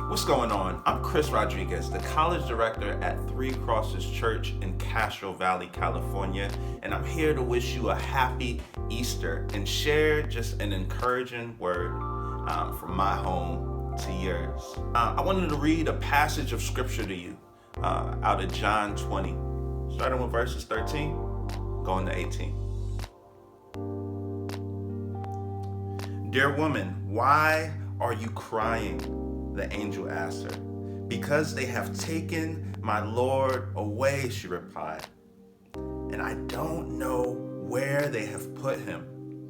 What's going on? I'm Chris Rodriguez, the college director at Three Crosses Church in Castro Valley, California, and I'm here to wish you a happy Easter and share just an encouraging word from my home to yours. I wanted to read a passage of scripture to you out of John 20, starting with verses 13, going to 18. Dear woman, why are you crying? The angel asked her. Because they have taken my Lord away, she replied, and I don't know where they have put him.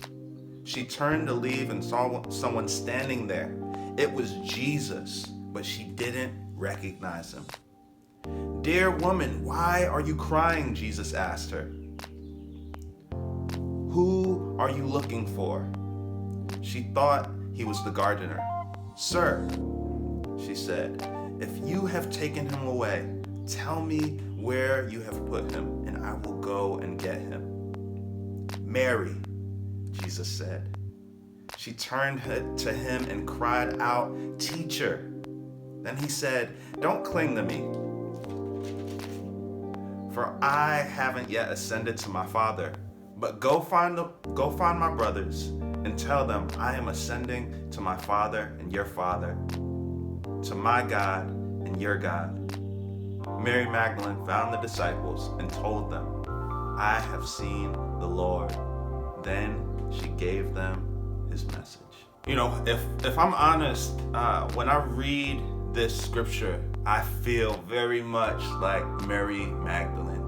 She turned to leave and saw someone standing there. It was Jesus, but she didn't recognize him. Dear woman, why are you crying? Jesus asked her. Who are you looking for? She thought he was the gardener. Sir, she said, if you have taken him away, tell me where you have put him, and I will go and get him. Mary, Jesus said. She turned to him and cried out, Teacher. Then he said, don't cling to me, for I haven't yet ascended to my Father. But go find my brothers and tell them I am ascending to my Father and your Father, to my God and your God. Mary Magdalene found the disciples and told them, I have seen the Lord. Then she gave them his message. You know, if I'm honest, when I read this scripture, I feel very much like Mary Magdalene.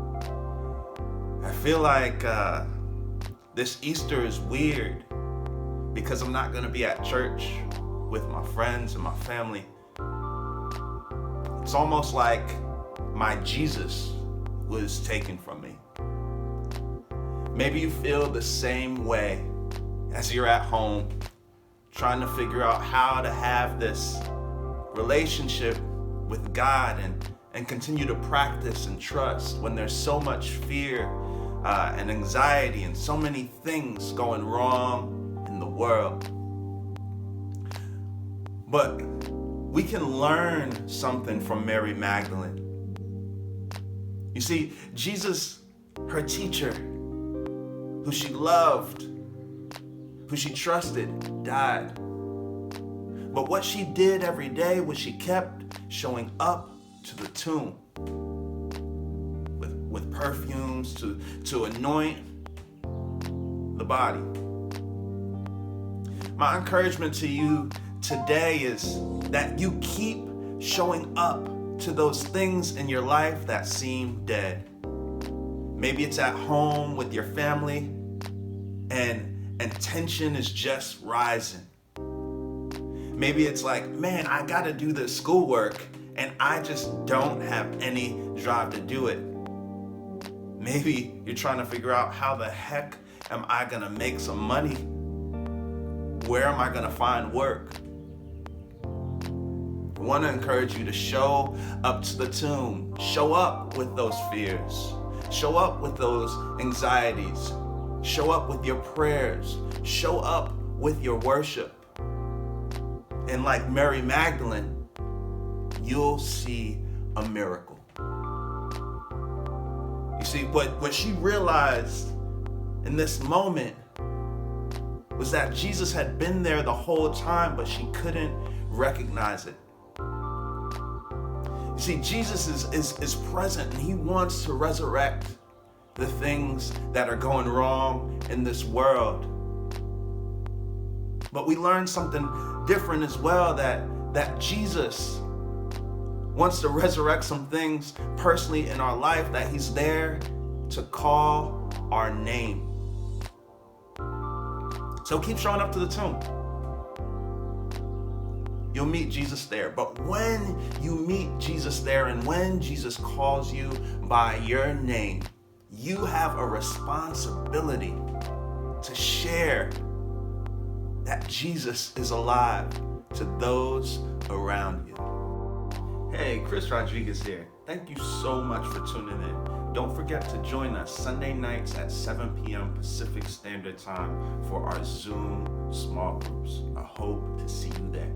I feel like this Easter is weird because I'm not going to be at church with my friends and my family. It's almost like my Jesus was taken from me. Maybe you feel the same way as you're at home trying to figure out how to have this relationship with God and continue to practice and trust when there's so much fear and anxiety and so many things going wrong in the world. But we can learn something from Mary Magdalene. You see, Jesus, her teacher, who she loved, who she trusted, died. But what she did every day was she kept showing up to the tomb with perfumes to anoint the body. My encouragement to you today is that you keep showing up to those things in your life that seem dead. Maybe it's at home with your family and tension is just rising. Maybe it's like, man, I gotta do this schoolwork and I just don't have any drive to do it. Maybe you're trying to figure out how the heck am I gonna make some money? Where am I gonna find work? I want to encourage you to show up to the tomb. Show up with those fears. Show up with those anxieties. Show up with your prayers. Show up with your worship. And like Mary Magdalene, you'll see a miracle. You see, what she realized in this moment was that Jesus had been there the whole time, but she couldn't recognize it. You see, Jesus is present and he wants to resurrect the things that are going wrong in this world. But we learned something different as well, that Jesus wants to resurrect some things personally in our life, that he's there to call our name. So keep showing up to the tomb. You'll meet Jesus there. But when you meet Jesus there and when Jesus calls you by your name, you have a responsibility to share that Jesus is alive to those around you. Hey, Chris Rodriguez here. Thank you so much for tuning in. Don't forget to join us Sunday nights at 7 p.m. Pacific Standard Time for our Zoom small groups. I hope to see you there.